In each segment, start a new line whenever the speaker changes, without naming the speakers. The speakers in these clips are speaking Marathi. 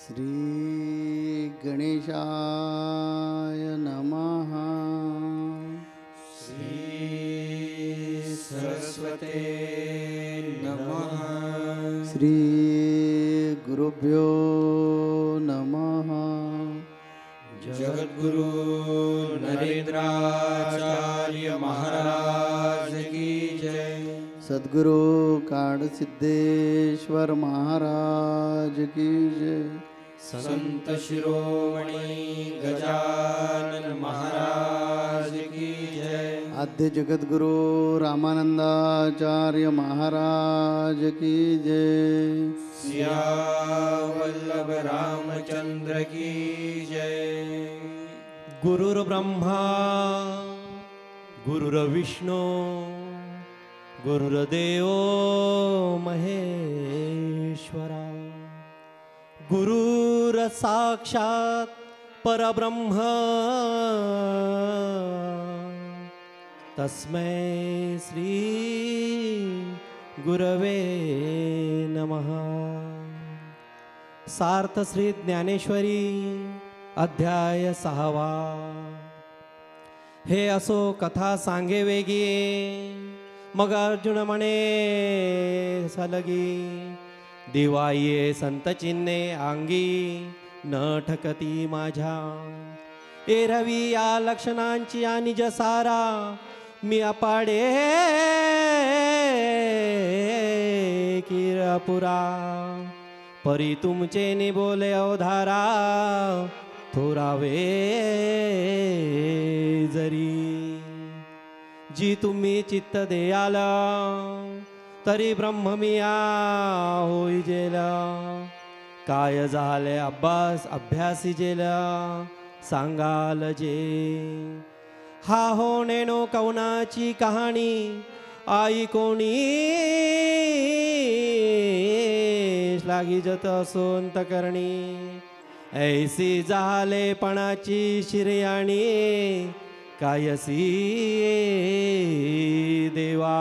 श्री गणेशाय नमः।
श्री सरस्वते नमः।
श्री गुरुभ्यो नमः।
जगद्गुरु नरेंद्राचार्य महाराज की जय।
सद्गुरु काडसिद्धेश्वर महाराज की जय।
संत शिरोमणि गजानन महाराज की जय।
आद्य जगद्गुरु रामानंदाचार्य महाराज की जय।
सियावल्लभ रामचंद्र की जय।
गुरुर्ब्रह्मा गुरुर्विष्णू गुरुर्देव महेश्वरा। गुरुर्साक्षात् परब्रह्म तस्मै श्री गुरवे नमः। सार्थ श्री ज्ञानेश्वरी अध्याय 6वा। हे असो कथा सांगे वेगी, मग अर्जुन म्हणे सलगी, दिवाये संत चिन्हे अंगी, न ठकती माझ्या। एरवी या लक्षणांची आणि जसारा, मी अपाडे किरपुरा। परी तुमचे निबोले अवधारा, थोरावे जरी। जी तुम्ही चित्त देयाल, तरी ब्रह्ममिया होई जेल। काय झाले अभ्यासी जेल, सांगाल जे। हा हो नेनो कवनाची कहाणी, आई कोणी लागी जत असोंत करणी। ऐसी झालेपणाची शिर्याणी, कायसी देवा।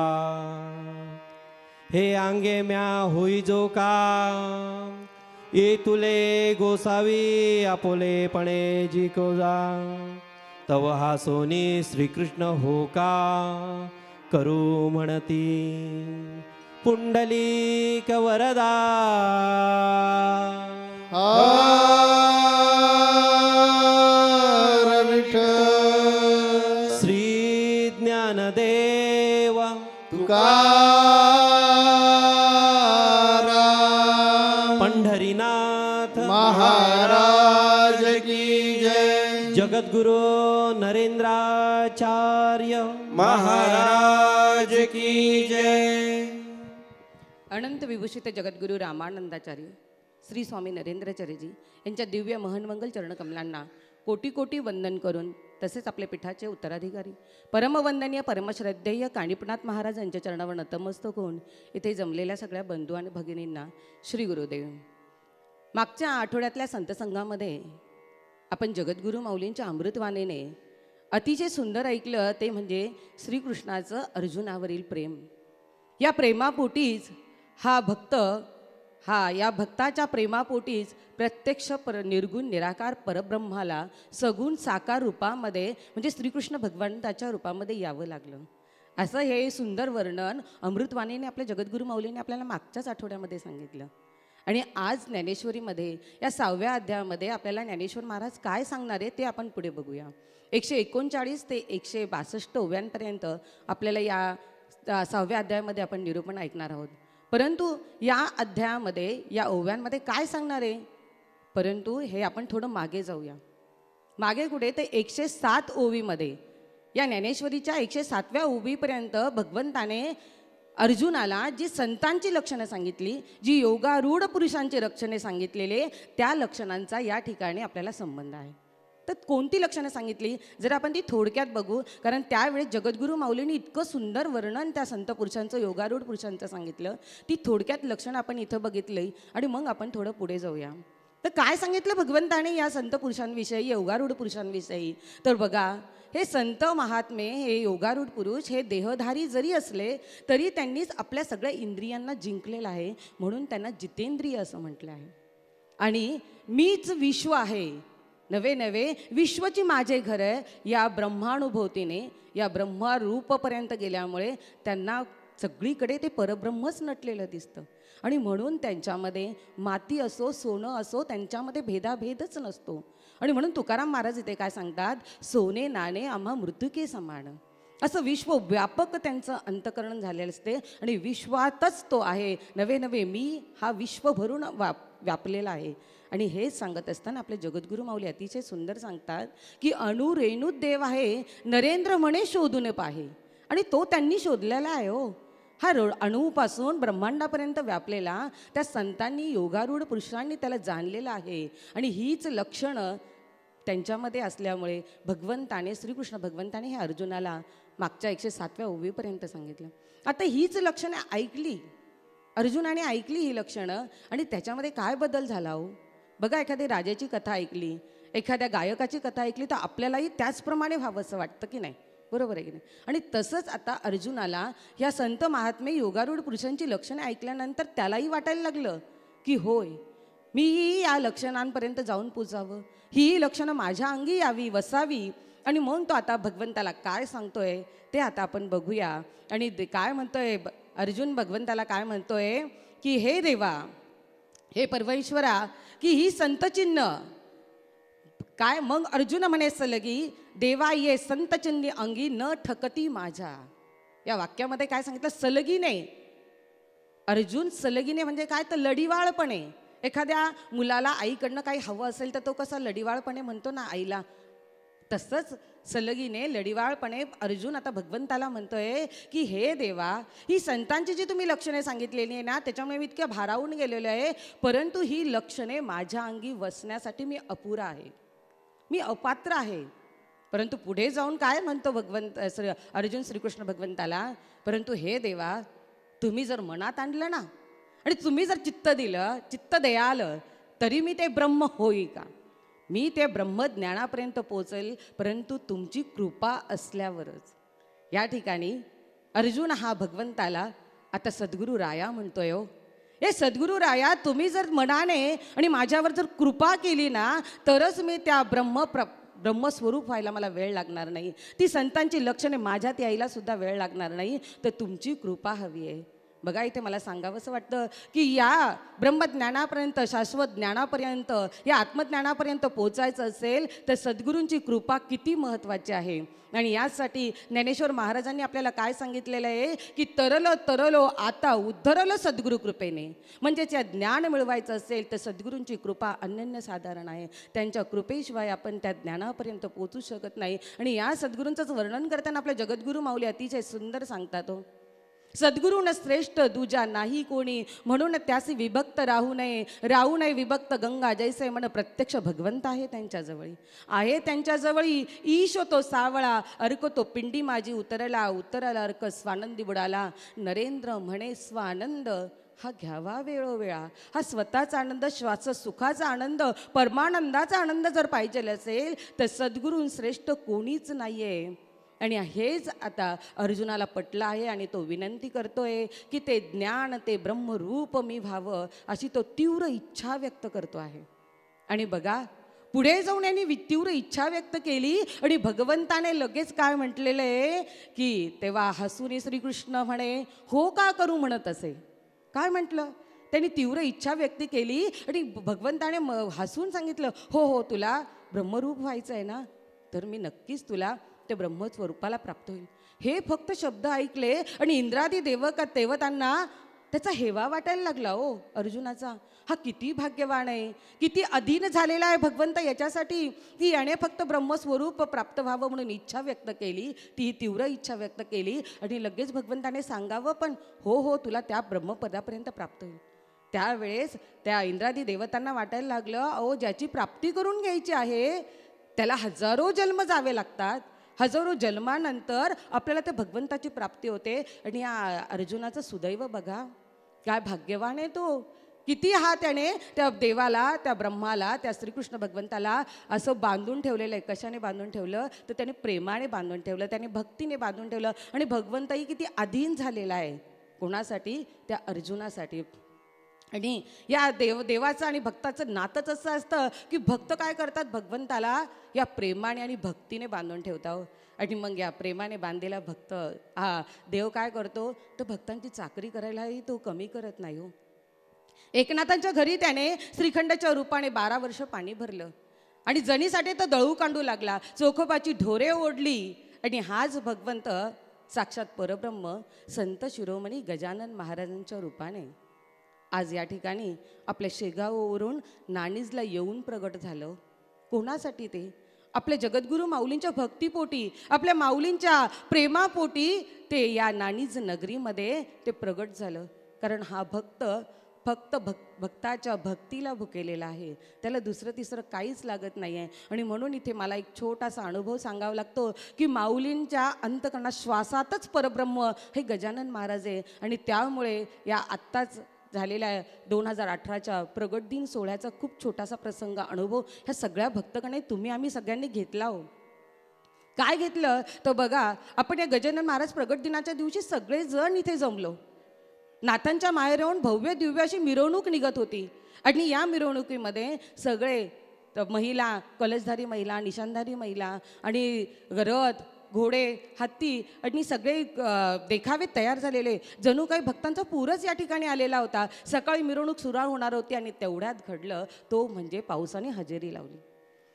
हे अंगे म्या होई जो का, ये तुले गोसावी आपोलेपणे जिकोजा। तव हा सोनी श्रीकृष्ण हो का, करू म्हणती पुंडलिक वरदा।
हर विठ्ठल
श्री ज्ञानदेव
तुकाराम
पंढरीनाथ
महाराज की जय।
जगद्गुरु नरेंद्राचार्य
महाराज की जय।
अनंत विभूषित जगद्गुरु रामानंदाचार्य श्री स्वामी नरेंद्राचार्यजी यांच्या दिव्य महनमंगल चरणकमलांना कोटी कोटी वंदन करून, तसेच आपल्या पीठाचे उत्तराधिकारी परमवंदनीय परमश्रद्धेय काणीपनाथ महाराज यांच्या चरणावर नतमस्तक होऊन इथे जमलेल्या सगळ्या बंधू आणि भगिनींना श्री गुरुदेव। मागच्या आठवड्यातल्या संतसंघामध्ये आपण जगद्गुरु माऊलींच्या अमृतवाणीने अतिशय सुंदर ऐकलं, ते म्हणजे श्रीकृष्णाचं अर्जुनावरील प्रेम। या प्रेमापोटीच या भक्ताच्या प्रेमापोटीच प्रत्यक्ष निर्गुण निराकार परब्रह्माला सगुण साकार रूपामध्ये म्हणजे श्रीकृष्ण भगवंताच्या रूपामध्ये यावं लागलं। असं हे सुंदर वर्णन अमृतवाणीने आपल्या जगद्गुरु माऊलीने आपल्याला मागच्याच आठवड्यामध्ये सांगितलं। आणि आज ज्ञानेश्वरीमध्ये या 6व्या अध्यायामध्ये आपल्याला ज्ञानेश्वर महाराज काय सांगणार आहे ते आपण पुढे बघूया। 139 ते 162 ओव्यांपर्यंत आपल्याला या 6व्या अध्यायामध्ये आपण निरूपण ऐकणार आहोत। परंतु या अध्यायामध्ये या ओव्यांमध्ये काय सांगणार आहे, परंतु हे आपण थोडं मागे जाऊया। मागे कुठे ते 107 ओवीमध्ये या ज्ञानेश्वरीच्या 107व्या ओवीपर्यंत भगवंताने अर्जुनाला जी संतांची लक्षणं सांगितली, जी योगारूढ पुरुषांची लक्षणे सांगितलेले, त्या लक्षणांचा या ठिकाणी आपल्याला संबंध आहे। तर कोणती लक्षणं सांगितली जर आपण ती थोडक्यात बघू, कारण त्यावेळेस जगद्गुरु माऊलींनी इतकं सुंदर वर्णन त्या संत पुरुषांचं, योगारूढ पुरुषांचं सांगितलं। ती थोडक्यात लक्षणं आपण इथं बघितली आणि मग आपण थोडं पुढे जाऊया। तर काय सांगितलं भगवंताने या संत पुरुषांविषयी, योगारूढ पुरुषांविषयी? तर बघा, हे संत महात्मे, हे योगारूढ पुरुष, हे देहधारी जरी असले तरी त्यांनीच आपल्या सगळ्या इंद्रियांना जिंकलेलं आहे, म्हणून त्यांना जितेंद्रिय असं म्हटलं आहे। आणि मीच विश्व आहे, नवे नवे विश्वची माझे घर आहे, या ब्रह्मानुभूतीने या ब्रह्मरूपपर्यंत गेल्यामुळे त्यांना सगळीकडे ते परब्रह्मच नटलेलं दिसतं. आणि म्हणून त्यांच्यामध्ये माती असो सोनं असो त्यांच्यामध्ये भेदाभेदच नसतो. आणि म्हणून तुकाराम महाराज इथे काय सांगतात, सोने नाणे आम्हा मृत्युके समान. असं विश्व व्यापक त्यांचं अंतःकरण झालेलं असते आणि विश्वातच तो आहे. नवे नवे मी हा विश्व भरून व्यापलेला आहे. आणि हेच सांगत असताना आपले जगद्गुरू माऊली अतिशय सुंदर सांगतात की अणु रेणूत देव आहे, नरेंद्र म्हणे शोधून पाहे. आणि तो त्यांनी शोधलेला आहे हो. हा अणूपासून ब्रह्मांडापर्यंत व्यापलेला त्या संतांनी योगारूढ पुरुषांनी त्याला जाणलेलं आहे. आणि हीच लक्षणं त्यांच्यामध्ये असल्यामुळे भगवंताने श्रीकृष्ण भगवंताने हे अर्जुनाला मागच्या 107व्या ओवीपर्यंत सांगितलं. आता हीच लक्षणं ऐकली, अर्जुनाने ऐकली ही लक्षणं, आणि त्याच्यामध्ये काय बदल झाला हो. बघा, एखादी राजाची कथा ऐकली, एखाद्या गायकाची कथा ऐकली तर आपल्यालाही त्याचप्रमाणे व्हावंसं वाटतं की नाही, बरोबर आहे की नाही. आणि तसंच आता अर्जुनाला ह्या संत महात्मे योगारूढ पुरुषांची लक्षणे ऐकल्यानंतर त्यालाही वाटायला लागलं की होय, मीही या लक्षणांपर्यंत जाऊन पोचावं, ही लक्षणं माझ्या अंगी यावी वसावी. आणि मग तो आता भगवंताला काय सांगतोय ते आता आपण बघूया. आणि काय म्हणतोय अर्जुन भगवंताला, काय म्हणतोय की हे देवा, हे परमेश्वरा, की ही संतचिन्ह काय. मग अर्जुन म्हणे सलगी, देवा ये संतचिन्ह अंगी न ठकती माझ्या. या वाक्यामध्ये काय सांगितलं, सलगीने. अर्जुन सलगीने म्हणजे काय, तर लढिवाळपणे. एखाद्या मुलाला आईकडनं काही हवं असेल तर तो कसा लढिवाळपणे म्हणतो ना आईला, तसंच सलगीने लढिवाळपणे अर्जुन आता भगवंताला म्हणतोय की हे देवा, ही संतांची जी तुम्ही लक्षणे सांगितलेली आहे ना, त्याच्यामुळे मी इतक्या भारावून गेलेलो आहे, परंतु ही लक्षणे माझ्या अंगी वसण्यासाठी मी अपुरा आहे, मी अपात्र आहे. परंतु पुढे जाऊन काय म्हणतो अर्जुन श्रीकृष्ण भगवंताला, परंतु हे देवा, तुम्ही जर मनात आणलं ना आणि तुम्ही जर चित्त दिलं, चित्त दयाल, तरी मी ते ब्रह्म होई का, मी ते ब्रह्मज्ञानापर्यंत पोचेल, परंतु तुमची कृपा असल्यावरच. या ठिकाणी अर्जुन हा भगवंताला आता सद्गुरू राया म्हणतोय हो. हे सद्गुरू राया, तुम्ही जर मनाने आणि माझ्यावर जर कृपा केली ना, तरच मी त्या ब्रह्मस्वरूप व्हायला मला वेळ लागणार नाही. ती संतांची लक्षणे माझ्यात यायला सुद्धा वेळ लागणार नाही, तर तुमची कृपा हवी आहे. बघा, इथे मला सांगावंसं वाटतं की या ब्रह्मज्ञानापर्यंत, शाश्वत ज्ञानापर्यंत, या आत्मज्ञानापर्यंत पोचायचं असेल तर सद्गुरूंची कृपा किती महत्त्वाची आहे. आणि यासाठी ज्ञानेश्वर महाराजांनी आपल्याला काय सांगितलेलं आहे की तरलो आता उद्धरलो सद्गुरू कृपेने. म्हणजेच या ज्ञान मिळवायचं असेल तर सद्गुरूंची कृपा अनन्यसाधारण आहे. त्यांच्या कृपेशिवाय आपण त्या ज्ञानापर्यंत पोचू शकत नाही. आणि या सद्गुरूंचंच वर्णन करताना आपल्या जगद्गुरू माऊली अतिशय सुंदर सांगतात हो. सद्गुरून श्रेष्ठ दुजा नाही कोणी, म्हणून त्यासी विभक्त राहू नये विभक्त गंगा जैसे. म्हण प्रत्यक्ष भगवंत आहे त्यांच्याजवळी, आहे त्यांच्याजवळी. ईश तो सावळा अर्क तो पिंडी माझी उतरला अर्क स्वानंदी बुडाला. नरेंद्र म्हणे स्वानंद हा घ्यावा वेळोवेळा. हा स्वतःचा आनंद, श्वास सुखाचा आनंद, परमानंदाचा आनंद जर पाहिजे असेल तर सद्गुरून श्रेष्ठ कोणीच नाहीये. आणि हेच आता अर्जुनाला पटलं आहे आणि तो विनंती करतोय की ते ज्ञान, ते ब्रह्मरूप मी व्हावं, अशी तो तीव्र इच्छा व्यक्त करतो आहे. आणि बघा, पुढे जाऊन यांनी तीव्र इच्छा व्यक्त केली आणि भगवंताने लगेच काय म्हटलेलं आहे की तेव्हा हसून श्रीकृष्ण म्हणे हो का करू म्हणत असे. काय म्हटलं, त्यांनी तीव्र इच्छा व्यक्त केली आणि भगवंताने हसून सांगितलं, हो हो, तुला ब्रह्मरूप व्हायचं आहे ना, तर मी नक्कीच तुला ते ब्रह्मस्वरूपाला प्राप्त होईल. हे फक्त शब्द ऐकले आणि इंद्रादी देवतांना त्याचा हेवा वाटायला लागला हो अर्जुनाचा. हा किती भाग्यवान आहे, किती अधीन झालेला आहे भगवंत याच्यासाठी की याने फक्त ब्रह्मस्वरूप प्राप्त व्हावं म्हणून इच्छा व्यक्त केली, ती तीव्र इच्छा व्यक्त केली. आणि लगेच भगवंताने सांगावं पण, हो हो, तुला त्या ब्रह्मपदापर्यंत प्राप्त होईल. त्यावेळेस त्या इंद्रादी देवतांना वाटायला लागलं, अहो, ज्याची प्राप्ती करून घ्यायची आहे त्याला हजारो जन्म जावे लागतात, हजारो जन्मानंतर आपल्याला त्या भगवंताची प्राप्ती होते. आणि या अर्जुनाचं सुदैव बघा, काय भाग्यवान आहे तो. किती हा त्याने त्या देवाला, त्या ब्रह्माला, त्या श्रीकृष्ण भगवंताला असं बांधून ठेवलेलं आहे. कशाने बांधून ठेवलं तर त्याने प्रेमाने बांधून ठेवलं, त्याने भक्तीने बांधून ठेवलं. आणि भगवंतही किती अधीन झालेला आहे, कोणासाठी, त्या अर्जुनासाठी. आणि या देवाचं आणि भक्ताचं नातंच असं असतं की भक्त काय करतात, भगवंताला या प्रेमाने आणि भक्तीने बांधून ठेवतात. आणि मग या प्रेमाने बांधलेला भक्त हा देव काय करतो, तर भक्तांची चाकरी करायलाही तो कमी करत नाही हो. एकनाथांच्या घरी त्याने श्रीखंडाच्या रूपाने 12 वर्ष पाणी भरलं आणि जणीसाठी तर दळू कांडू लागला, चोखोबाची ढोरे ओढली. आणि हाच भगवंत साक्षात परब्रह्म संत शिरोमणी गजानन महाराजांच्या रूपाने आज या ठिकाणी आपल्या शेगाववरून नाणीजला येऊन प्रगट झालं. कोणासाठी ते? आपल्या जगद्गुरू माऊलींच्या भक्तीपोटी, आपल्या माऊलींच्या प्रेमापोटी ते या नाणीज नगरीमध्ये ते प्रगट झालं. कारण हा भक्त फक्त भक्ताच्या भक्तीला भुकेलेला आहे, त्याला दुसरं तिसरं काहीच लागत नाही आहे. आणि म्हणून इथे मला एक छोटासा अनुभव सांगावा लागतो की माऊलींच्या अंतकरणात श्वासातच परब्रह्म हे गजानन महाराज आहे. आणि त्यामुळे या आत्ताच झालेल्या 2018च्या प्रगट दिन सोहळ्याचा खूप छोटासा प्रसंग अनुभव ह्या सगळ्या भक्तगणे तुम्ही आम्ही सगळ्यांनी घेतला हो. काय घेतलं तर बघा, आपण या गजानन महाराज प्रगट दिनाच्या दिवशी सगळेजण इथे जमलो. नाथांच्या माहेरहून भव्य दिव्य अशी मिरवणूक निघत होती आणि या मिरवणुकीमध्ये सगळे महिला, कलशधारी महिला, निशाणधारी महिला आणि रथ, घोडे, हत्ती आणि सगळे देखावे तयार झालेले, जणू काही भक्तांचा पूरच या ठिकाणी आलेला होता. सकाळी मिरवणूक सुरू होणार होती आणि तेवढ्यात घडलं तो म्हणजे पावसाने हजेरी लावली.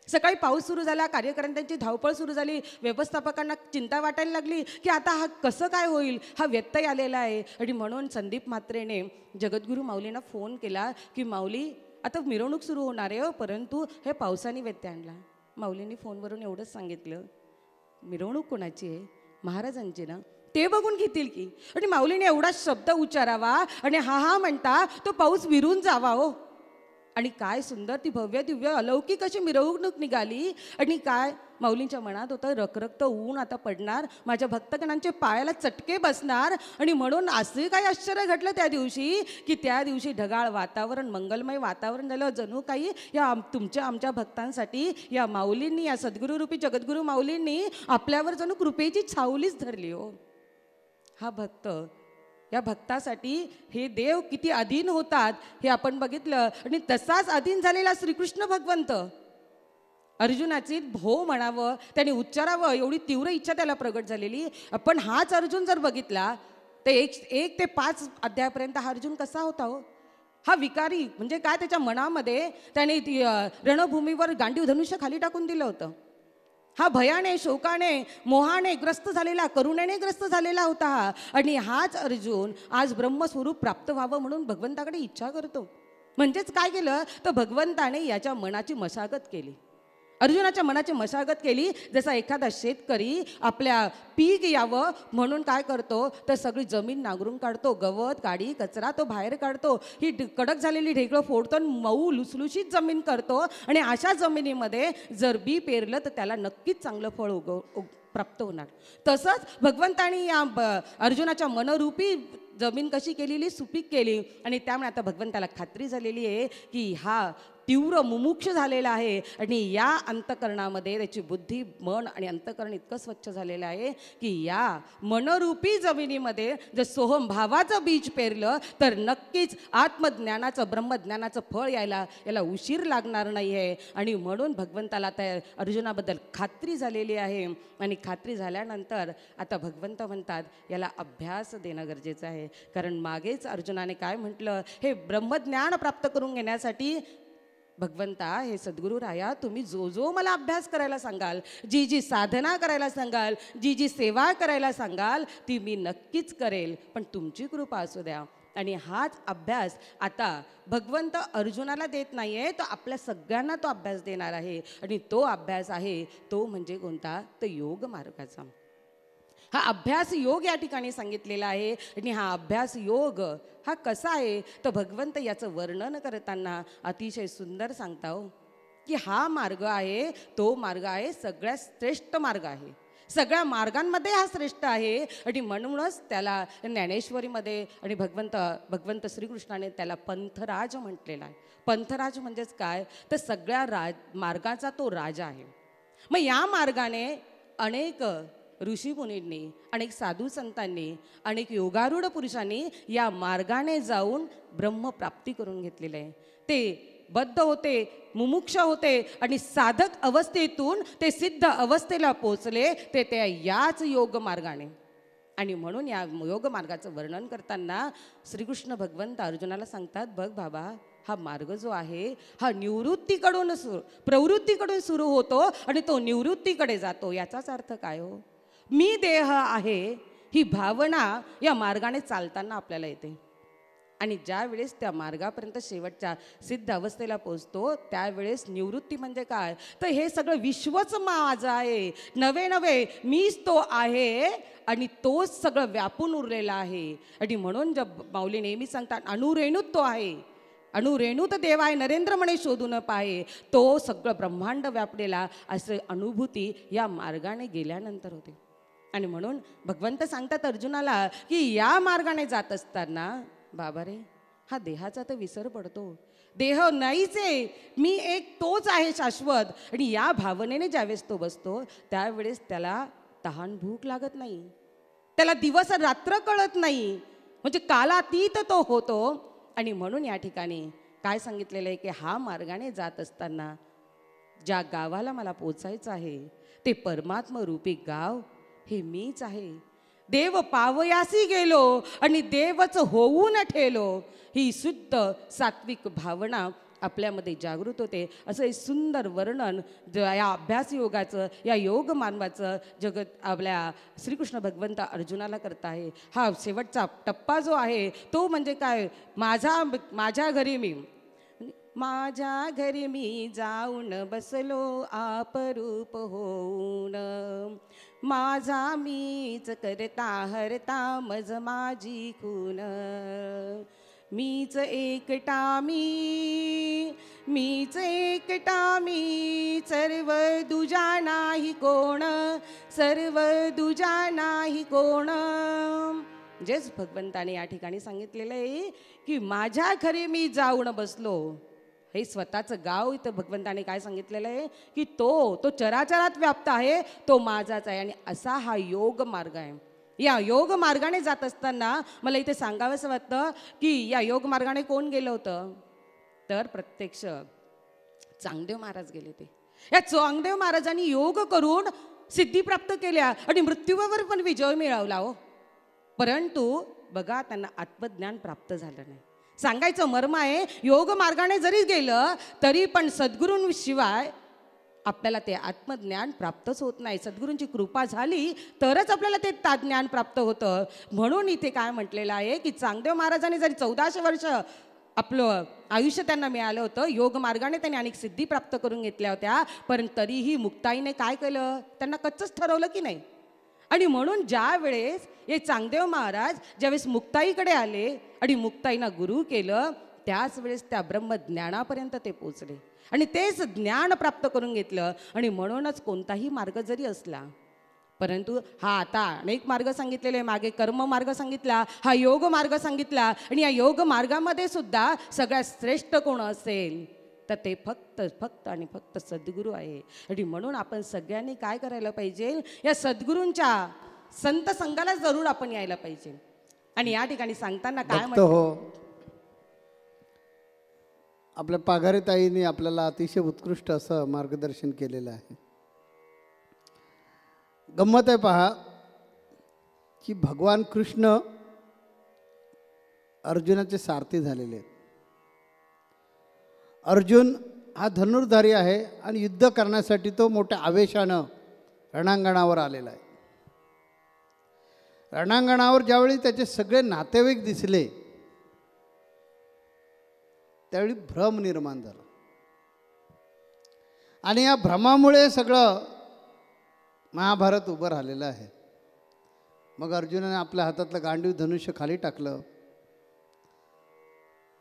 सकाळी पाऊस सुरू झाला, कार्यकर्त्यांची धावपळ सुरू झाली, व्यवस्थापकांना चिंता वाटायला लागली की आता हा कसं काय होईल, हा व्यत्यय आलेला आहे. आणि म्हणून संदीप म्हात्रेने जगद्गुरू माऊलींना फोन केला की माऊली आता मिरवणूक सुरू होणार आहे, परंतु हे पावसाने व्यत्यय आणला. माऊलींनी फोनवरून एवढंच सांगितलं, मिरवणूक कोणाची आहे? महाराजांची ना, ते बघून घेतील की. आणि माऊलीने एवढा शब्द उच्चारावा आणि हा हा म्हणता तो पाऊस विरून जावा हो. आणि काय सुंदर ती भव्य दिव्य अलौकिक अशी मिरवणूक निघाली. आणि काय माऊलींच्या मनात होतं, रखरखतं ऊन आता पडणार, माझ्या भक्तगणांच्या पायाला चटके बसणार. आणि म्हणून असे काही आश्चर्य घडलं त्या दिवशी की त्या दिवशी ढगाळ वातावरण, मंगलमय वातावरण झालं. जणू काही या आमच्या भक्तांसाठी या माऊलींनी, या सद्गुरूरूपी जगद्गुरू माऊलींनी आपल्यावर जणू कृपेची छावलीच धरली हो. हा भक्त, या भक्तासाठी हे देव किती अधीन होतात हे आपण बघितलं. आणि तसाच अधीन झालेला श्रीकृष्ण भगवंत, अर्जुनाची भो म्हणावं, त्याने उच्चारावं एवढी तीव्र इच्छा त्याला प्रगट झालेली. पण हाच अर्जुन जर बघितला तर 1 ते 5 अध्यायापर्यंत हा अर्जुन कसा होता हो. हा विकारी म्हणजे काय, त्याच्या मनामध्ये त्याने रणभूमीवर गांडीव धनुष्य खाली टाकून दिलं होतं. हा भयाने, शोकाने, मोहाने ग्रस्त झालेला, करुणेने ग्रस्त झालेला होता हा. आणि हाच अर्जुन आज ब्रह्मस्वरूप प्राप्त व्हावं म्हणून भगवंताकडे इच्छा करतो. म्हणजेच काय केलं तर भगवंताने याच्या मनाची मशागत केली, अर्जुनाच्या मनाची मशागत केली. जसा एखादा शेतकरी आपल्या पीक यावं म्हणून काय करतो तर सगळी जमीन नांगरून काढतो, गवत, काडी, कचरा तो बाहेर काढतो, ही कडक झालेली ढेकळं फोडतो, मऊ लुसलुशीत जमीन करतो. आणि अशा जमिनीमध्ये जर बी पेरलं तर त्याला नक्कीच चांगलं फळ प्राप्त होणार. तसंच भगवंतानी या अर्जुनाच्या मनरूपी जमीन कशी केलेली, सुपीक केली. आणि त्यामुळे आता भगवंताला खात्री झालेली आहे की हा तीव्र मुमुक्ष झालेला आहे. आणि या अंतकरणामध्ये त्याची बुद्धी, मन आणि अंतकरण इतकं स्वच्छ झालेलं आहे की या मनरूपी जमिनीमध्ये जर सोहम भावाचं बीज पेरलं तर नक्कीच आत्मज्ञानाचं, ब्रह्मज्ञानाचं फळ याला उशीर लागणार नाही आहे. आणि म्हणून भगवंताला त्या अर्जुनाबद्दल खात्री झालेली आहे. आणि खात्री झाल्यानंतर आता भगवंत म्हणतात याला अभ्यास देणं गरजेचं आहे. कारण मागेच अर्जुनाने काय म्हटलं, हे ब्रह्मज्ञान प्राप्त करून घेण्यासाठी भगवंता, हे सद्गुरू राया, तुम्ही जो मला अभ्यास करायला सांगाल, जी साधना करायला सांगाल, जी सेवा करायला सांगाल ती मी नक्कीच करेल, पण तुमची कृपा असू द्या. आणि हाच अभ्यास आता भगवंत अर्जुनाला देत नाही आहे, तो आपल्या सगळ्यांना तो अभ्यास देणार आहे. आणि तो अभ्यास आहे तो म्हणजे कोणता तर योग मार्गाचा. हा अभ्यास योग या ठिकाणी सांगितलेला आहे. आणि हा अभ्यास योग हा कसा आहे तर भगवंत याचं वर्णन करताना अतिशय सुंदर सांगता हो की हा मार्ग आहे तो मार्ग आहे सगळ्यात श्रेष्ठ मार्ग आहे, सगळ्या हा श्रेष्ठ आहे. आणि म्हणूनच त्याला ज्ञानेश्वरीमध्ये आणि भगवंत श्रीकृष्णाने त्याला पंथराज म्हटलेला आहे. पंथराज म्हणजेच काय तर सगळ्या मार्गाचा तो राजा आहे. मग या मार्गाने अनेक ऋषीमुनींनी, अनेक साधू संतांनी, अनेक योगारूढ पुरुषांनी या मार्गाने जाऊन ब्रह्मप्राप्ती करून घेतलेलं आहे. ते बद्ध होते, मुमुक्ष होते आणि साधक अवस्थेतून ते सिद्ध अवस्थेला पोचले ते त्या याच योग मार्गाने. आणि म्हणून या योग मार्गाचं वर्णन करताना श्रीकृष्ण भगवंत अर्जुनाला सांगतात, बघ बाबा, हा मार्ग जो आहे हा निवृत्तीकडून प्रवृत्तीकडून सुरू होतो आणि तो निवृत्तीकडे जातो. याचाच अर्थ काय हो? मी देह आहे ही भावना या मार्गाने चालताना आपल्याला येते. आणि ज्या वेळेस त्या मार्गापर्यंत शेवटच्या सिद्ध अवस्थेला पोचतो त्यावेळेस निवृत्ती म्हणजे काय? तर हे सगळं विश्वच माझं आहे, नवे नवे मीच तो आहे आणि तोच सगळं व्यापून उरलेला आहे. आणि म्हणून जब माऊली नेहमी सांगतात, अणुरेणूत तो आहे, अणुरेणूत देवाय नरेंद्र म्हणे शोधून पाहे, तो सगळं ब्रह्मांड व्यापलेला असं अनुभूती या मार्गाने गेल्यानंतर होते. आणि म्हणून भगवंत सांगतात अर्जुनाला की या मार्गाने जात असताना बाबा रे, हा देहाचा तर विसर पडतो. देह नाहीच आहे, मी एक तोच आहे शाश्वत. आणि या भावनेने ज्यावेळेस तो बसतो त्यावेळेस त्याला तहान भूक लागत नाही, त्याला दिवस रात्र कळत नाही, म्हणजे कालातीत तो होतो. आणि म्हणून या ठिकाणी काय सांगितलेलं आहे की हा मार्गाने जात असताना ज्या गावाला मला पोचायचं आहे ते परमात्मा रूपी गाव हे मीच आहे. देव पावयासी गेलो आणि देवच होऊन ठेलो, ही शुद्ध सात्विक भावना आपल्यामध्ये जागृत होते. असं हे सुंदर वर्णन या अभ्यास योगाचं, या योग मानवाचं जगत आपल्या श्रीकृष्ण भगवंत अर्जुनाला करत आहे. हा शेवटचा टप्पा जो आहे तो म्हणजे काय? माझ्या घरी मी जाऊन बसलो आपरूप होऊन, माझा मीच करता हरता मज माझी खून, मीच एकटा मी सर्व दुजा नाही कोण, सर्व दुजा नाही कोण. म्हणजेच भगवंताने या ठिकाणी सांगितलेलं आहे की माझ्या घरी मी जाऊन बसलो. हे स्वतःचं गाव इथं भगवंताने काय सांगितलेलं आहे की तो चराचरात व्याप्त आहे, तो माझाच आहे. आणि असा हा योग मार्ग आहे. या योग मार्गाने जात असताना मला इथे सांगावंसं वाटतं की या योग मार्गाने कोण गेलं होतं? तर प्रत्यक्ष चांगदेव महाराज गेले ते. या चांगदेव महाराजांनी योग करून सिद्धी प्राप्त केल्या आणि मृत्यूवर पण विजय मिळवला हो. परंतु बघा, त्यांना आत्मज्ञान प्राप्त झालं नाही. सांगायचं मर्म आहे, योग मार्गाने जरी गेलं तरी पण सद्गुरूंशिवाय आपल्याला ते आत्मज्ञान प्राप्तच होत नाही. सद्गुरूंची कृपा झाली तरच आपल्याला ते ज्ञान प्राप्त होतं. म्हणून इथे काय म्हटलेलं आहे की चांगदेव महाराजांनी जरी 1400 वर्ष आपलं आयुष्य त्यांना मिळालं होतं, योग मार्गाने त्यांनी अनेक सिद्धी प्राप्त करून घेतल्या होत्या, पण तरीही मुक्ताईने काय केलं? त्यांना कच्चच ठरवलं की नाही. आणि म्हणून ज्या वेळेस हे चांगदेव महाराज ज्यावेळेस मुक्ताईकडे आले आणि मुक्ताईनं गुरु केलं, त्याच वेळेस त्या ब्रह्मज्ञानापर्यंत ते पोचले आणि तेच ज्ञान प्राप्त करून घेतलं. आणि म्हणूनच कोणताही मार्ग जरी असला, परंतु हा आता अनेक मार्ग सांगितलेले, मागे कर्म मार्ग सांगितला, हा योग मार्ग सांगितला. आणि या योग मार्गामध्ये सुद्धा सगळ्यात श्रेष्ठ कोण असेल तर ते फक्त आणि फक्त सद्गुरू आहे. आणि म्हणून आपण सगळ्यांनी काय करायला पाहिजे? या सद्गुरूंच्या संत संघाला जरूर आपण यायला पाहिजे. आणि या ठिकाणी सांगताना काय म्हणतो
हो, आपल्या पाघारे ताईंनी आपल्याला अतिशय उत्कृष्ट असं मार्गदर्शन केलेलं आहे. गंमत आहे पहा की भगवान कृष्ण अर्जुनाचे सारथी झालेले आहेत. अर्जुन हा धनुर्धारी आहे आणि युद्ध करण्यासाठी तो मोठ्या आवेशानं रणांगणावर आलेला आहे. रणांगणावर ज्यावेळी त्याचे सगळे नातेवाईक दिसले त्यावेळी भ्रम निर्माण झाला आणि या भ्रमामुळे सगळं महाभारत उभं राहिलेलं आहे. मग अर्जुनाने आपल्या हातातलं गांडीव धनुष्य खाली टाकलं.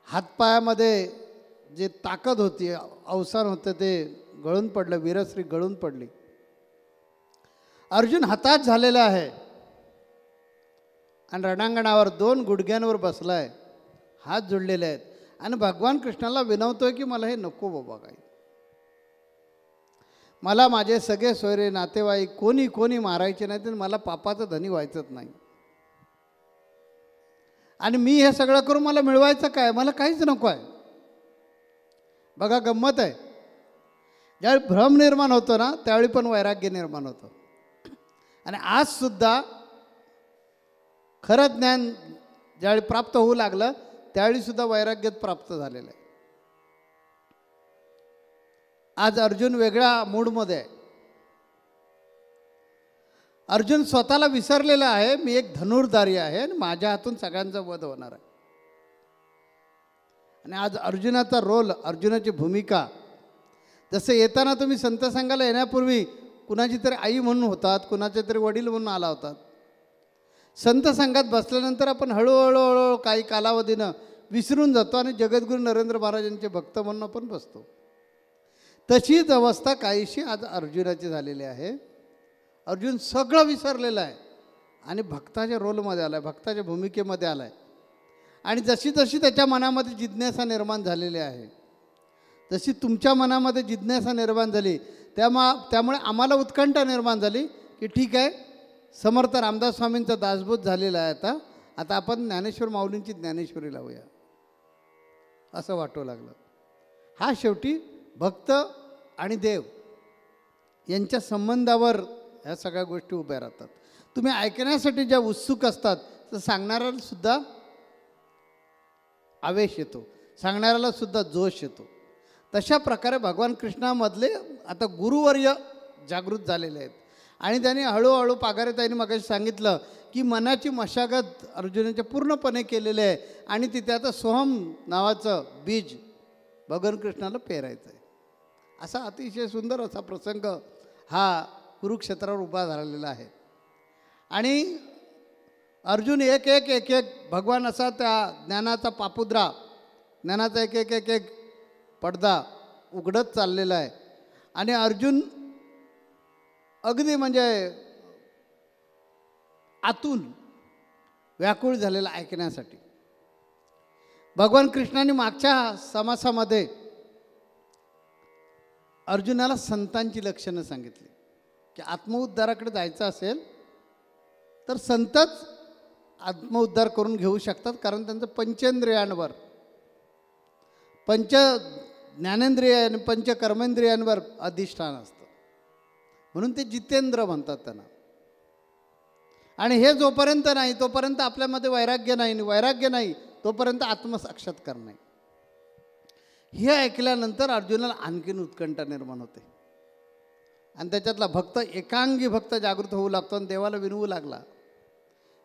हातपायामध्ये जे ताकद होती, अवसान होतं, ते गळून पडलं, वीरश्री गळून पडली. अर्जुन हताश झालेला आहे आणि रणांगणावर 2 गुडघ्यांवर बसलाय, हात जोडलेले आहेत आणि भगवान कृष्णाला विनवतोय की मला हे नको बाबा काही. मला माझे सगळे सोयरे नातेवाईक कोणी कोणी मारायचे नाही तर मला पापाचं धनी व्हायचंच नाही. आणि मी हे सगळं करून मला मिळवायचं काय? मला काहीच नको आहे. बघा गंमत आहे, ज्यावेळी भ्रम निर्माण होतो ना त्यावेळी पण वैराग्य निर्माण होतं. आणि आजसुद्धा खरं ज्ञान ज्यावेळी प्राप्त होऊ लागलं त्यावेळी सुद्धा वैराग्य प्राप्त झालेलं आहे. आज अर्जुन वेगळ्या मूडमध्ये आहे. अर्जुन स्वतःला विसरलेला आहे, मी एक धनुर्धारी आहे आणि माझ्या हातून सगळ्यांचा वध होणार आहे. आणि आज अर्जुनाचा रोल, अर्जुनाची भूमिका, जसं येताना तुम्ही संत संघाला येण्यापूर्वी कुणाची तरी आई म्हणून होतात, कुणाचे तरी वडील म्हणून आला होतात. संत संघात बसल्यानंतर आपण हळूहळू काही कालावधीनं विसरून जातो आणि जगद्गुरू नरेंद्र महाराजांचे भक्त म्हणून आपण बसतो. तशीच अवस्था काहीशी आज अर्जुनाची झालेली आहे. अर्जुन सगळं विसरलेलं आहे आणि भक्ताच्या रोलमध्ये आला आहे, भक्ताच्या भूमिकेमध्ये आला आहे. आणि जशी जशी त्याच्या मनामध्ये जिज्ञासा निर्माण झालेली आहे, जशी तुमच्या मनामध्ये जिज्ञासा निर्माण झाली, त्यामुळे आम्हाला उत्कंठा निर्माण झाली की ठीक आहे, समर्थ रामदास स्वामींचा दासबोध झालेला आहे, आता आपण ज्ञानेश्वर माऊलींची ज्ञानेश्वरी लावूया असं वाटू लागलं. हा शेवटी भक्त आणि देव यांच्या संबंधावर ह्या सगळ्या गोष्टी उभ्या राहतात. तुम्ही ऐकण्यासाठी ज्या उत्सुक असतात तर सांगणाऱ्याला सुद्धा आवेश येतो, सांगणाऱ्याला सुद्धा जोश येतो. तशा प्रकारे भगवान कृष्णामधले आता गुरुवर्य जागृत झालेले आहेत. आणि त्यांनी हळूहळू पागारेताईंनी मगाशी सांगितलं की मनाची मशागत अर्जुनाच्या पूर्णपणे केलेली आहे आणि तिथे आता सोहम नावाचं बीज भगवान कृष्णाला पेरायचं आहे. असा अतिशय सुंदर असा प्रसंग हा कुरुक्षेत्रावर उभा झालेला आहे. आणि अर्जुन एक एक एक एक भगवान असा त्या ज्ञानाचा पापुद्रा, ज्ञानाचा एक एक एक एक पडदा उघडत चाललेला आहे. आणि अर्जुन अगदी म्हणजे आतून व्याकुळ झालेला ऐकण्यासाठी. भगवान कृष्णाने मागच्या समासामध्ये अर्जुनाला संतांची लक्षणं सांगितली की आत्मउद्धाराकडे जायचं असेल तर संतच आत्मउद्धार करून घेऊ शकतात, कारण त्यांचं पंचेंद्रियांवर, पंच ज्ञानेंद्रिय आणि पंचकर्मेंद्रियांवर अधिष्ठान असतं. म्हणून ते जितेंद्र म्हणतात त्यांना. आणि हे जोपर्यंत नाही तोपर्यंत आपल्यामध्ये वैराग्य नाही, वैराग्य नाही तोपर्यंत आत्मसाक्षात्कार नाही. हे ऐकल्यानंतर अर्जुनाला आणखीन उत्कंठा निर्माण होते आणि त्याच्यातला भक्त, एकांगी भक्त जागृत होऊ लागतो आणि देवाला विनवू लागला.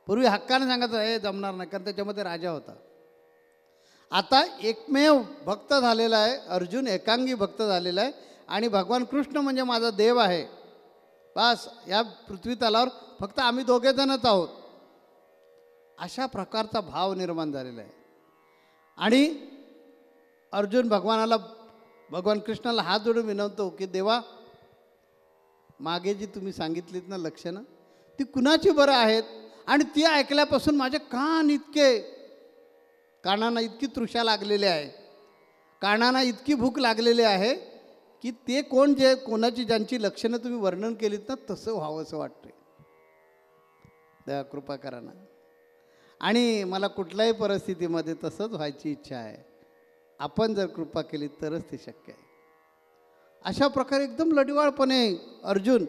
पूर्वी हक्काने सांगायचं हे जमणार नाही, कारण त्याच्यामध्ये राजा होता. आता एकमेव भक्त झालेला आहे अर्जुन, एकांगी भक्त झालेला आहे आणि भगवान कृष्ण म्हणजे माझा देव आहे, बस या पृथ्वी तलावर फक्त आम्ही दोघेजणच आहोत, अशा प्रकारचा भाव निर्माण झालेला आहे. आणि अर्जुन भगवान कृष्णाला हात जोडून विनवतो की देवा, मागे जी तुम्ही सांगितलीत ना लक्षणं, ती कुणाची बरं आहेत आणि ती ऐकल्यापासून माझे कानांना इतकी तृषा लागलेली आहे, कानांना इतकी भूक लागलेली आहे की ते कोणाची ज्यांची लक्षणं तुम्ही वर्णन केलीत ना तसं व्हावं असं वाटतंय. दया कृपा करा ना. आणि मला कुठल्याही परिस्थितीमध्ये तसंच व्हायची इच्छा आहे. आपण जर कृपा केली तरच ते शक्य आहे. अशा प्रकारे एकदम लढिवाळपणे अर्जुन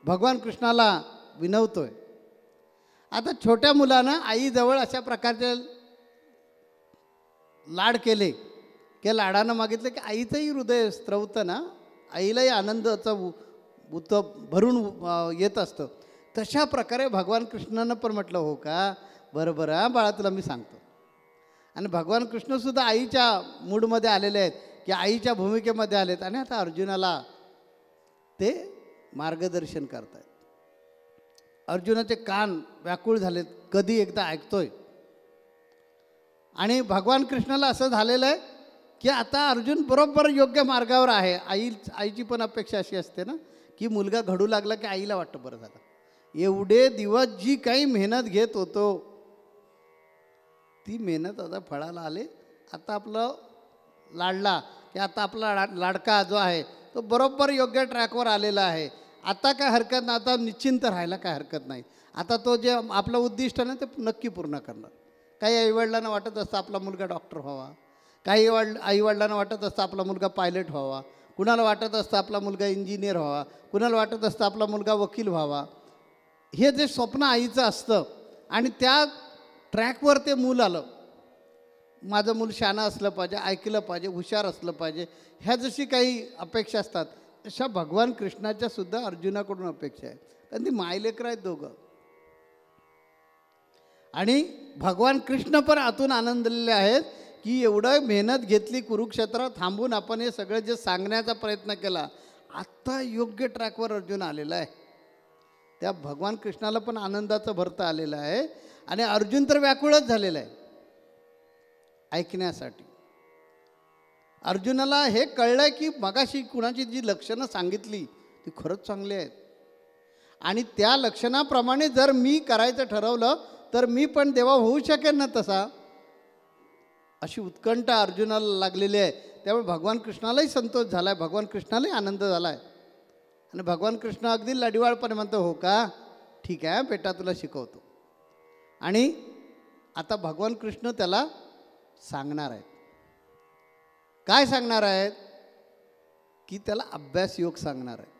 भगवान कृष्णाला विनवतोय. आता छोट्या मुलानं आईजवळ अशा प्रकारचे लाड केले की लाडानं मागितलं की आईचंही हृदय स्त्रवतं ना, आईलाही आनंदाचं उत भरून येत असतं. तशा प्रकारे भगवान कृष्णानं पण म्हटलं हो का, बरं बरं हां बाळा, तुला मी सांगतो. आणि भगवान कृष्णसुद्धा आईच्या मूडमध्ये आलेले आहेत की आईच्या भूमिकेमध्ये आलेत आणि आता अर्जुनाला ते मार्गदर्शन करत आहेत. अर्जुनाचे कान व्याकुळ झालेत, कधी एकदा ऐकतोय. आणि भगवान कृष्णाला असं झालेलं आहे की आता अर्जुन बरोबर योग्य मार्गावर आहे. आईची पण अपेक्षा अशी असते ना की मुलगा घडू लागला की आईला वाटतं बरं झालं, एवढे दिवस जी काही मेहनत घेत होतो ती मेहनत आता फळाला आले. आता आपलं लाडला की आता आपला लाडका जो आहे तो तो बरोबर योग्य ट्रॅकवर आलेला आहे. आता काय हरकत नाही, आता निश्चिंत राहायला काय हरकत नाही. आता तो जे आपलं उद्दिष्ट ना ते नक्की पूर्ण करणार. काही आईवडिलांना वाटत असतं आपला मुलगा डॉक्टर व्हावा, काही आईवडिलांना वाटत असतं आपला मुलगा पायलट व्हावा, कुणाला वाटत असतं आपला मुलगा इंजिनियर व्हावा, कुणाला वाटत असतं आपला मुलगा वकील व्हावा. हे जे स्वप्न आईचं असतं आणि त्या ट्रॅकवर ते मूल आलं. माझं मूल शहाणं असलं पाहिजे, ऐकलं पाहिजे, हुशार असलं पाहिजे, ह्या जशी काही अपेक्षा असतात तशा भगवान कृष्णाच्या सुद्धा अर्जुनाकडून अपेक्षा आहे. कारण ती मायलेकरं आहेत दोघं. आणि भगवान कृष्ण पण आतून आनंदलेले आहेत की एवढं मेहनत घेतली, कुरुक्षेत्रात थांबून आपण हे सगळं जे सांगण्याचा प्रयत्न केला, आत्ता योग्य ट्रॅकवर अर्जुन आलेला आहे. त्या भगवान कृष्णाला पण आनंदाचं भरतं आलेलं आहे. आणि अर्जुन तर व्याकुळच झालेला आहे ऐकण्यासाठी. अर्जुनाला हे कळलं आहे की मगाशी कुणाची जी लक्षणं सांगितली ती खरंच चांगली आहेत आणि त्या लक्षणाप्रमाणे जर मी करायचं ठरवलं तर मी पण देवा होऊ शकेन ना तसा, अशी उत्कंठा अर्जुनाला लागलेली आहे. त्यामुळे भगवान कृष्णालाही संतोष झाला आहे, भगवान कृष्णालाही आनंद झाला आहे. आणि भगवान कृष्ण अगदी लढिवाळपणे म्हणतो, हो का, ठीक आहे बेटा, तुला शिकवतो. आणि आता भगवान कृष्ण त्याला सांगणार आहेत. काय सांगणार आहेत की त्याला अभ्यास योग सांगणार आहेत.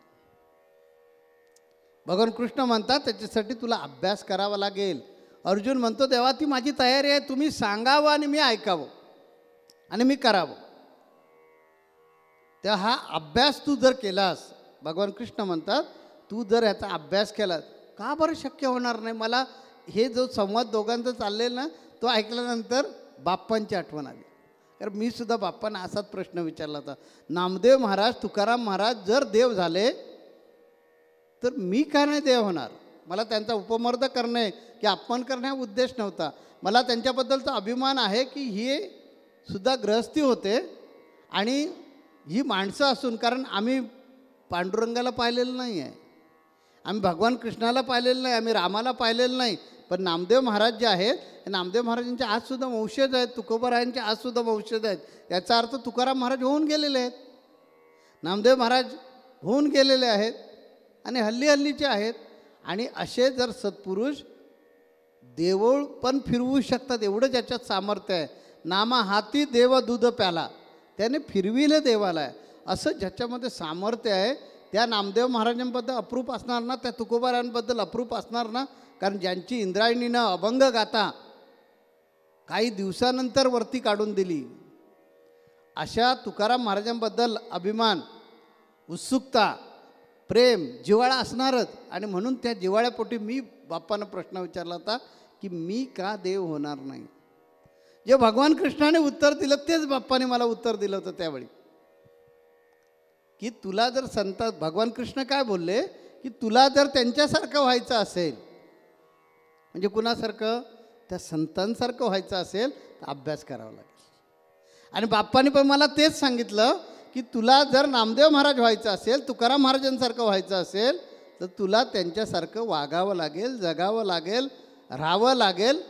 भगवान कृष्ण म्हणतात त्याच्यासाठी तुला अभ्यास करावा लागेल. अर्जुन म्हणतो देवा ती माझी तयारी आहे, तुम्ही सांगावं आणि मी ऐकावं आणि मी करावं. तेव्हा हा अभ्यास तू जर केलास, भगवान कृष्ण म्हणतात तू जर ह्याचा अभ्यास केलास, का बरं शक्य होणार नाही. मला हे जो संवाद दोघांचा चाललेला ना तो ऐकल्यानंतर बाप्पांची आठवण आली. कारण मी सुद्धा बाप्पांना असाच प्रश्न विचारला होता. नामदेव महाराज, तुकाराम महाराज जर देव झाले तर मी का नाही देव होणार. मला त्यांचा उपमर्द करणे की अपमान करणे हा उद्देश नव्हता. मला त्यांच्याबद्दलचा अभिमान आहे की हे सुद्धा गृहस्थी होते आणि ही माणसं असून, कारण आम्ही पांडुरंगाला पाहिलेलं नाही आहे, आम्ही भगवान कृष्णाला पाहिलेलं नाही, आम्ही रामाला पाहिलेलं नाही, पण नामदेव महाराज जे आहेत हे नामदेव महाराजांचे आजसुद्धा वंशज आहेत, तुकोबारायांचे आजसुद्धा वंशज आहेत. याचा अर्थ तुकाराम महाराज होऊन गेलेले आहेत, नामदेव महाराज होऊन गेलेले आहेत आणि हल्लीचे आहेत. आणि असे जर सत्पुरुष देवळ पण फिरवू शकतात, एवढं ज्याच्यात सामर्थ्य आहे. नामा हाती देव दूध प्याला, त्याने फिरविले देवाला आहे, असं ज्याच्यामध्ये सामर्थ्य आहे त्या नामदेव महाराजांबद्दल अप्रूप असणार ना, त्या तुकोबारांबद्दल अप्रूप असणार ना. कारण ज्यांची इंद्रायणीनं अभंग गाता काही दिवसानंतर वरती काढून दिली, अशा तुकाराम महाराजांबद्दल अभिमान, उत्सुकता, प्रेम, जिव्हाळा असणारच. आणि म्हणून त्या जिव्हाळ्यापोटी मी बाप्पांना प्रश्न विचारला होता की मी का देव होणार नाही. जे भगवान कृष्णाने उत्तर दिलं तेच बाप्पाने मला उत्तर दिलं होतं त्यावेळी, की तुला जर संत, भगवान कृष्ण काय बोलले की तुला जर त्यांच्यासारखं व्हायचं असेल, म्हणजे कुणासारखं, त्या संतांसारखं व्हायचं असेल तर अभ्यास करावा लागेल. आणि बाप्पाने पण मला तेच सांगितलं की तुला जर नामदेव महाराज व्हायचं असेल, तुकाराम महाराजांसारखं व्हायचं असेल तर तुला त्यांच्यासारखं वागावं लागेल, जगावं लागेल, राहावं लागेल.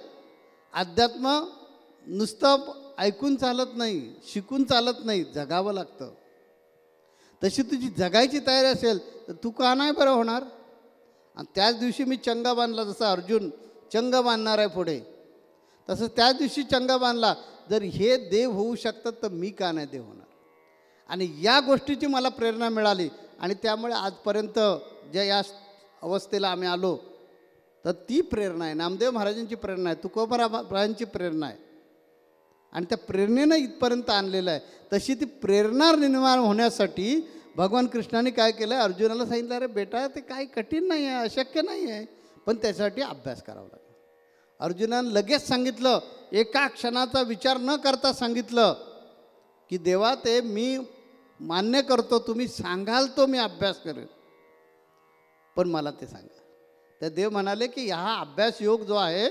अध्यात्म नुसतं ऐकून चालत नाही, शिकून चालत नाही, जगावं लागतं. तशी तुझी जगायची तयारी असेल तर तू का नाही बरं होणार. आणि त्याच दिवशी मी चंग बांधला, जसा अर्जुन चंग बांधणार आहे पुढे, तसं त्याच दिवशी चंग बांधला. जर हे देव होऊ शकतात तर मी का नाही देव होणार. आणि या गोष्टीची मला प्रेरणा मिळाली आणि त्यामुळे आजपर्यंत ज्या या अवस्थेला आम्ही आलो तर ती प्रेरणा आहे, नामदेव महाराजांची प्रेरणा आहे, तुकोबारायांची प्रेरणा आहे. आणि त्या प्रेरणेनं इथपर्यंत आणलेलं आहे. तशी ती प्रेरणा निर्माण होण्यासाठी भगवान कृष्णाने काय केलं आहे, अर्जुनाला सांगितलं, अरे बेटा ते काही कठीण नाही आहे, अशक्य नाही आहे, पण त्यासाठी अभ्यास करावा लागेल. अर्जुनानं लगेच सांगितलं, एका क्षणाचा विचार न करता सांगितलं की देवा ते मी मान्य करतो, तुम्ही सांगाल तो मी अभ्यास करेन, पण मला ते सांगा. तर देव म्हणाले की हा अभ्यास योग जो आहे,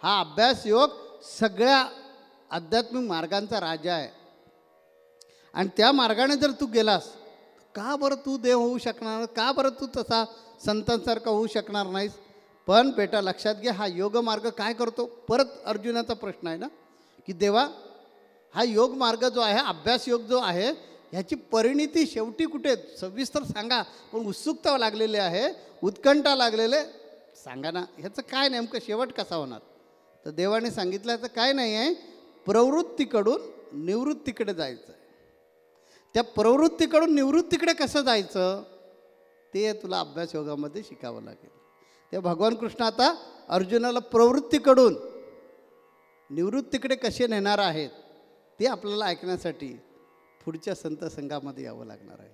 हा अभ्यास योग सगळ्या आध्यात्मिक मार्गांचा राजा आहे. आणि त्या मार्गाने जर तू गेलास, का बरं तू देव होऊ शकणार, का बरं तू तसा संतांसारखा होऊ शकणार नाहीस. पण बेटा लक्षात घे, हा योग मार्ग काय करतो. परत अर्जुनाचा प्रश्न आहे ना की देवा हा योग मार्ग जो आहे, अभ्यास योग जो आहे, ह्याची परिणिती शेवटी कुठे सविस्तर सांगा, पण उत्सुकता लागलेली आहे, उत्कंठा लागलेले सांगा ना, ह्याचं काय नेमकं शेवट कसा होणार. तर देवाने सांगितलं ह्याचं काय नाही आहे, प्रवृत्तीकडून निवृत्तीकडे जायचं आहे. त्या प्रवृत्तीकडून निवृत्तीकडे कसं जायचं ते तुला अभ्यास योगामध्ये शिकावं लागेल. ते भगवान कृष्ण आता अर्जुनाला प्रवृत्तीकडून निवृत्तीकडे कसे नेणार आहेत ते आपल्याला ऐकण्यासाठी पुढच्या संत संघामध्ये यावं लागणार आहे.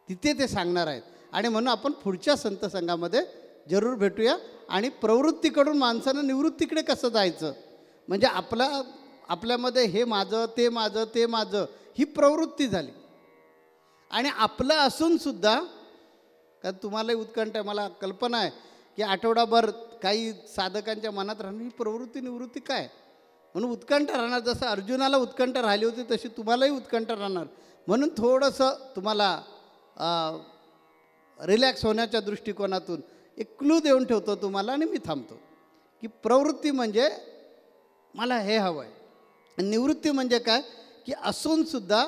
तिथे ते सांगणार आहेत. आणि म्हणून आपण पुढच्या संत संघामध्ये जरूर भेटूया. आणि प्रवृत्तीकडून माणसानं निवृत्तीकडे कसं जायचं, म्हणजे आपल्यामध्ये हे माझं ते माझं ते माझं ही प्रवृत्ती झाली. आणि आपलं असूनसुद्धा, कारण तुम्हालाही उत्कंठ आहे, मला कल्पना आहे की आठवडाभर काही साधकांच्या मनात राहणं ही प्रवृत्ती निवृत्ती काय, म्हणून उत्कंठ राहणार. जसं अर्जुनाला उत्कंठ राहिली होती तशी तुम्हालाही उत्कंठ राहणार. म्हणून थोडंसं तुम्हाला रिलॅक्स होण्याच्या दृष्टिकोनातून एक क्लू देऊन ठेवतो तुम्हाला आणि मी थांबतो की प्रवृत्ती म्हणजे मला हे हवं आहे, निवृत्ती म्हणजे काय की असूनसुद्धा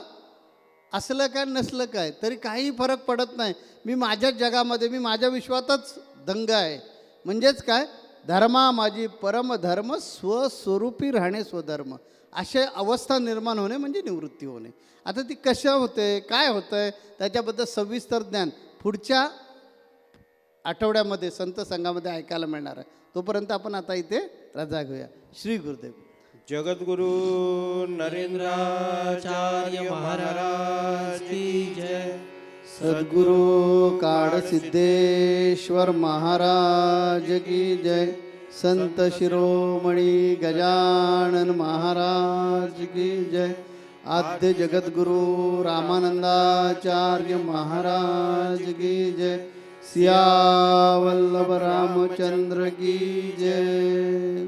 असलं काय नसलं काय तरी काही फरक पडत नाही, मी माझ्याच जगामध्ये, मी माझ्या विश्वातच दंग आहे. म्हणजेच काय, धर्मा माझी परमधर्म, स्वस्वरूपी राहणे स्वधर्म, अशा अवस्था निर्माण होणे म्हणजे निवृत्ती होणे. आता ती कशा होते, काय होतं आहे, त्याच्याबद्दल सविस्तर ज्ञान पुढच्या आठवड्यामध्ये संत संघामध्ये ऐकायला मिळणार आहे. तोपर्यंत आपण आता इथे रजा घेऊया. श्री गुरुदेव.
जगद्गुरु नरेंद्राचार्य महाराज की जय.
सद्गुरु काळसिद्धेश्वर महाराज की जय. संत शिरोमणी गजानन महाराज की जय. आद्य जगद्गुरु रामानंदाचार्य महाराज की जय. सियावल्लभ रामचंद्र की जय.